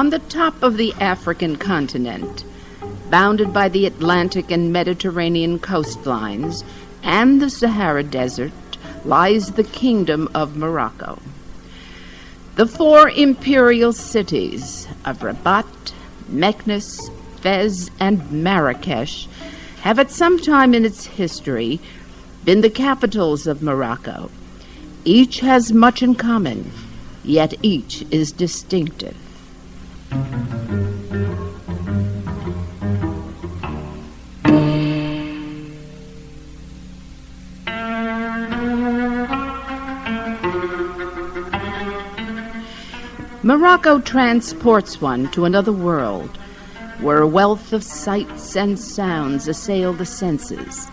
on the top of the African continent, bounded by the Atlantic and Mediterranean coastlines and the Sahara Desert, lies the Kingdom of Morocco. The four imperial cities of Rabat, Meknes, Fez, and Marrakesh have at some time in its history been the capitals of Morocco. Each has much in common, yet each is distinctive. Morocco transports one to another world, where a wealth of sights and sounds assail the senses.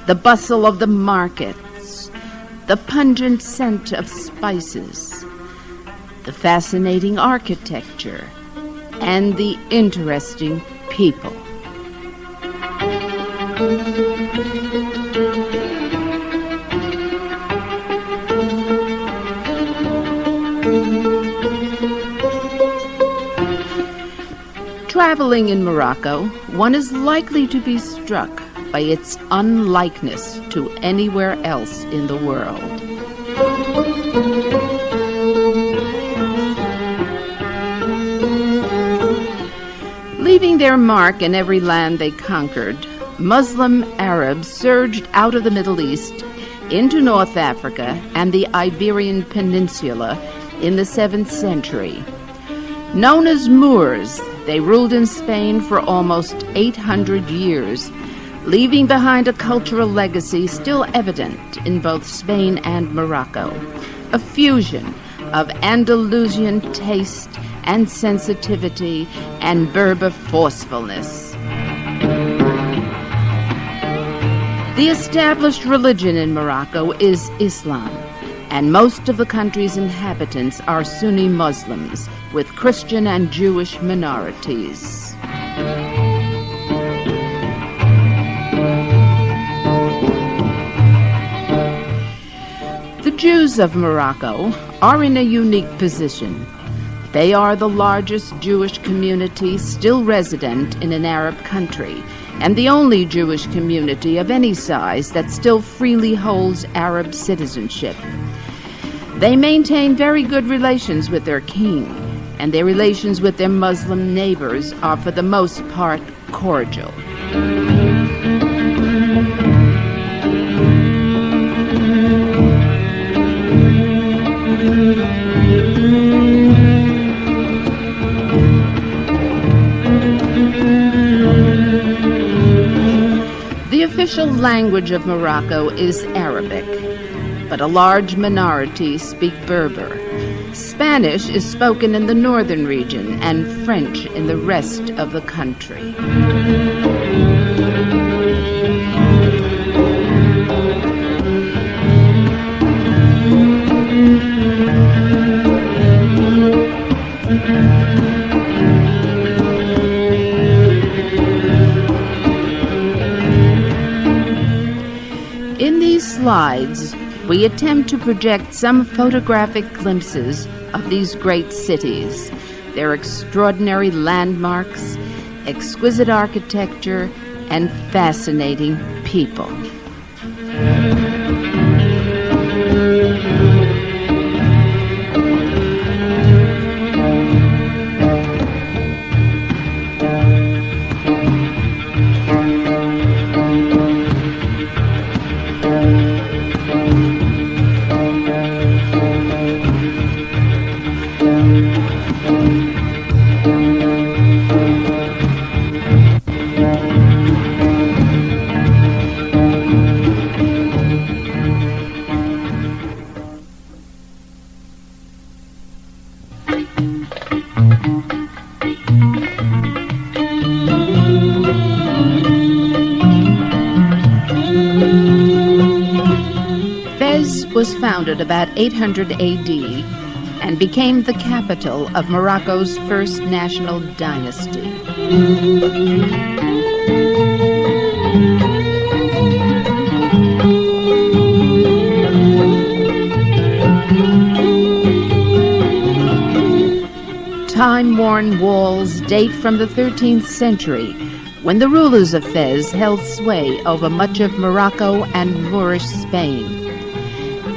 The bustle of the markets, the pungent scent of spices, the fascinating architecture, and the interesting people. Traveling in Morocco, one is likely to be struck by its unlikeness to anywhere else in the world. Leaving their mark in every land they conquered, Muslim Arabs surged out of the Middle East into North Africa and the Iberian Peninsula in the 7th century. Known as Moors, they ruled in Spain for almost 800 years, leaving behind a cultural legacy still evident in both Spain and Morocco, a fusion of Andalusian taste and sensitivity and Berber forcefulness. The established religion in Morocco is Islam, and most of the country's inhabitants are Sunni Muslims, with Christian and Jewish minorities. The Jews of Morocco are in a unique position. They are the largest Jewish community still resident in an Arab country, and the only Jewish community of any size that still freely holds Arab citizenship. They maintain very good relations with their king, and their relations with their Muslim neighbors are for the most part cordial. The official language of Morocco is Arabic, but a large minority speak Berber. Spanish is spoken in the northern region and French in the rest of the country. In these slides, we attempt to project some photographic glimpses of these great cities, their extraordinary landmarks, exquisite architecture, and fascinating people. Was founded about 800 AD and became the capital of Morocco's first national dynasty. time-worn walls date from the 13th century, when the rulers of Fez held sway over much of Morocco and Moorish Spain.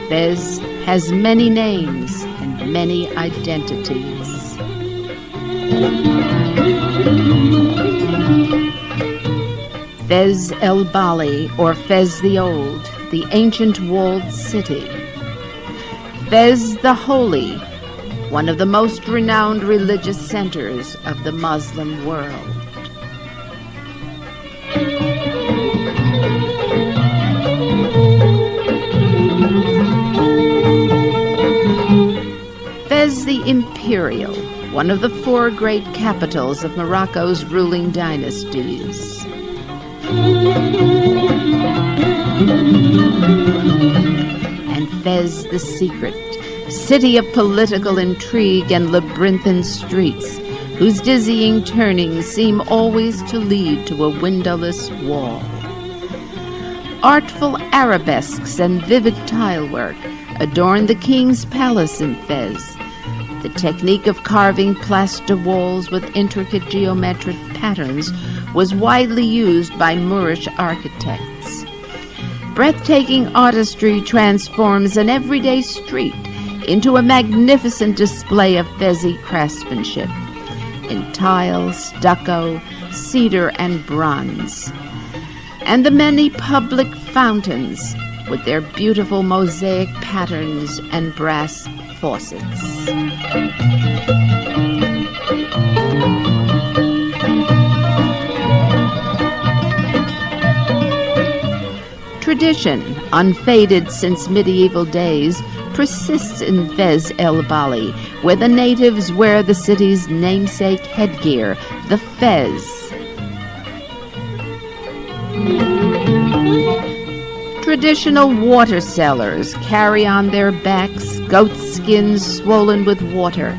Fez has many names and many identities. Fez el Bali, or Fez the Old, the ancient walled city. Fez the Holy, one of the most renowned religious centers of the Muslim world. Fez the Imperial, one of the four great capitals of Morocco's ruling dynasties. And Fez the Secret, city of political intrigue and labyrinthine streets, whose dizzying turnings seem always to lead to a windowless wall. Artful arabesques and vivid tilework adorn the king's palace in Fez. The technique of carving plaster walls with intricate geometric patterns was widely used by Moorish architects. Breathtaking artistry transforms an everyday street into a magnificent display of Fezi craftsmanship in tile, stucco, cedar, and bronze. And the many public fountains with their beautiful mosaic patterns and brass faucets. Tradition, unfaded since medieval days, persists in Fez el Bali, where the natives wear the city's namesake headgear, the fez. Traditional water sellers carry on their backs goat skins swollen with water.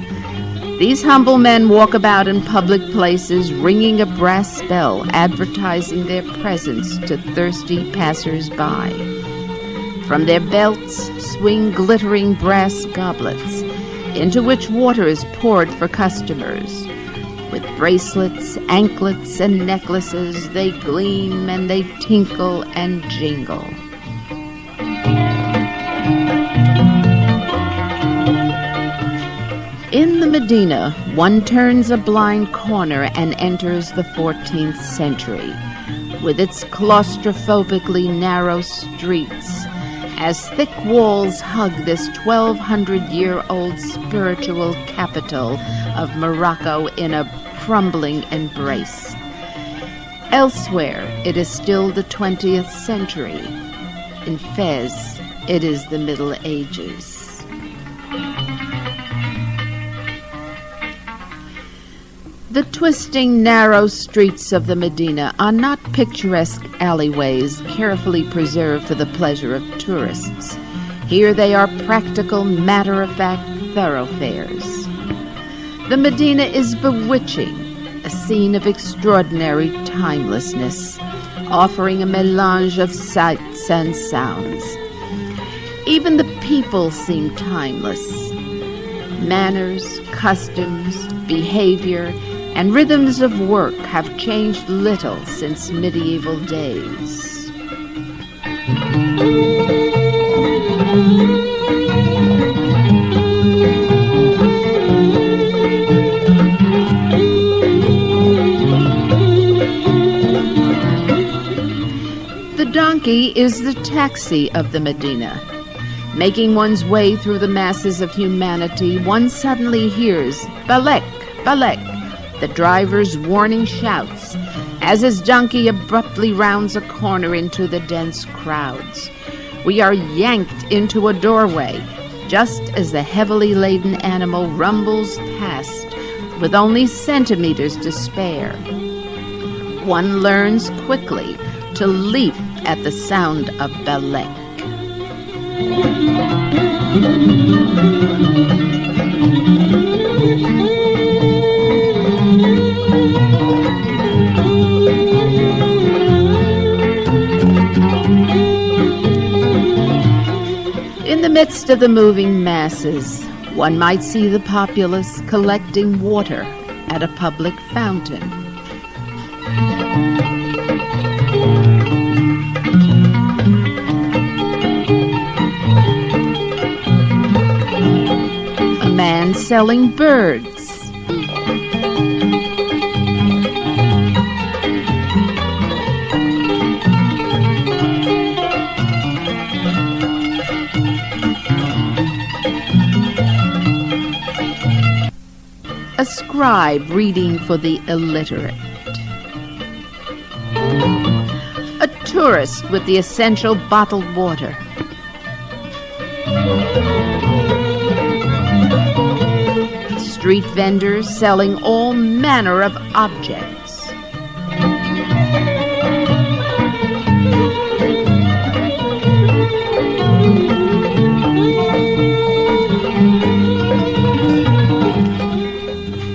These humble men walk about in public places ringing a brass bell advertising their presence to thirsty passers-by. From their belts swing glittering brass goblets, into which water is poured for customers. With bracelets, anklets, and necklaces, they gleam and they tinkle and jingle. In the Medina, one turns a blind corner and enters the 14th century, with its claustrophobically narrow streets, as thick walls hug this 1,200-year-old spiritual capital of Morocco in a crumbling embrace. Elsewhere, it is still the 20th century. In Fez, it is the Middle Ages. The twisting, narrow streets of the Medina are not picturesque alleyways carefully preserved for the pleasure of tourists. Here they are practical, matter-of-fact thoroughfares. The Medina is bewitching, a scene of extraordinary timelessness, offering a melange of sights and sounds. Even the people seem timeless. Manners, customs, behavior, and rhythms of work have changed little since medieval days. The donkey is the taxi of the Medina. Making one's way through the masses of humanity, one suddenly hears "Balek, Balek," the driver's warning shouts, as his donkey abruptly rounds a corner into the dense crowds. We are yanked into a doorway, just as the heavily laden animal rumbles past, with only centimeters to spare. One learns quickly to leap at the sound of Balek. In the midst of the moving masses, One might see the populace collecting water at a public fountain. A man selling birds. A scribe reading for the illiterate. A tourist with the essential bottled water. Street vendors selling all manner of objects.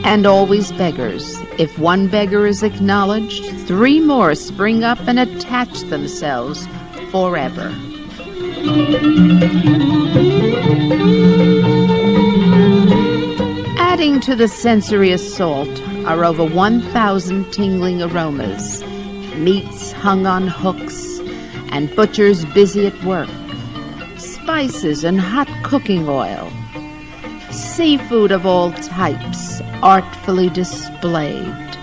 And always beggars. If one beggar is acknowledged, 3 more spring up and attach themselves forever. Adding to the sensory assault are over 1,000 tingling aromas, meats hung on hooks, and butchers busy at work, spices and hot cooking oil, seafood of all types artfully displayed,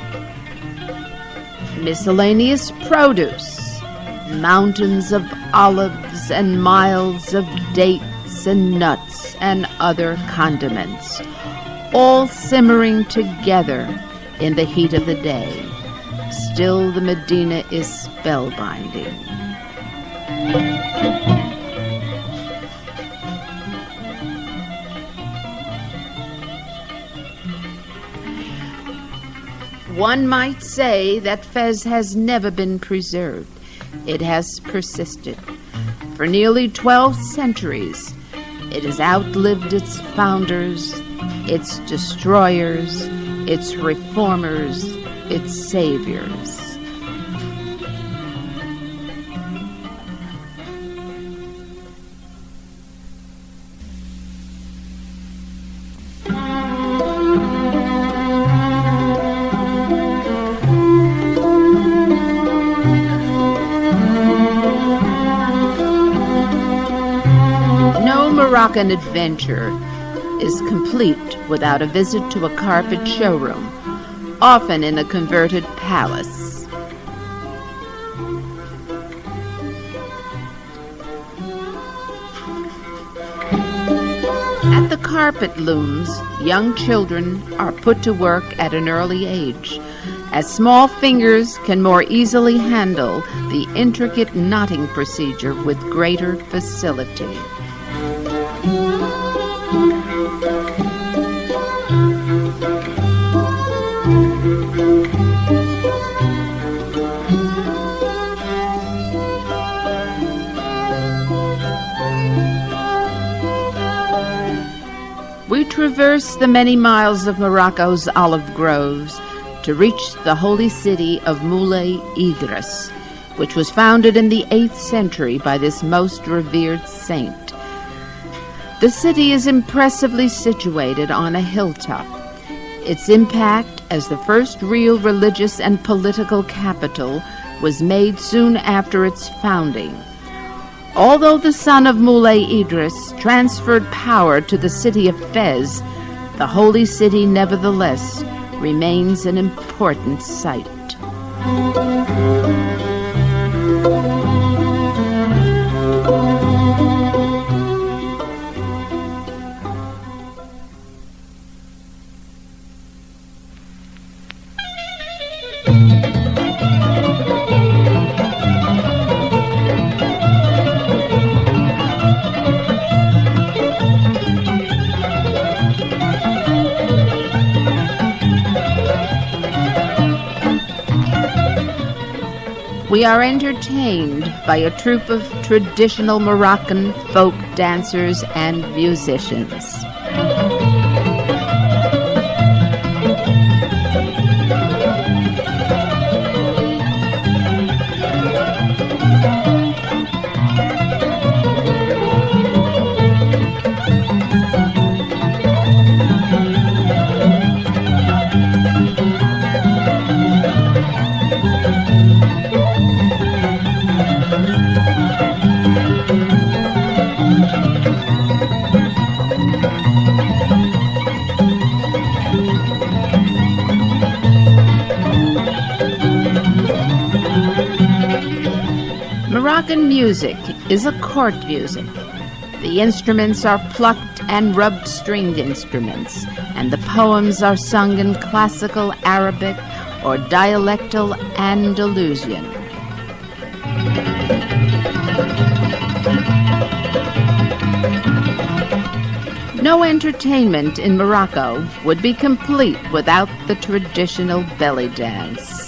miscellaneous produce, mountains of olives and miles of dates and nuts and other condiments, all simmering together in the heat of the day. Still the Medina is spellbinding. One might say that Fez has never been preserved. It has persisted. For nearly 12 centuries, it has outlived its founders, its destroyers, its reformers, its saviors. Moroccan adventure is complete without a visit to a carpet showroom, often in a converted palace. At the carpet looms, young children are put to work at an early age, as small fingers can more easily handle the intricate knotting procedure with greater facility. We traverse the many miles of Morocco's olive groves to reach the holy city of Moulay Idris, which was founded in the 8th century by this most revered saint. The city is impressively situated on a hilltop. Its impact as the first real religious and political capital was made soon after its founding. Although the son of Moulay Idris transferred power to the city of Fez, the holy city nevertheless remains an important site. We are entertained by a troupe of traditional Moroccan folk dancers and musicians. Moroccan music is a court music. The instruments are plucked and rubbed stringed instruments, and the poems are sung in classical Arabic or dialectal Andalusian. No entertainment in Morocco would be complete without the traditional belly dance.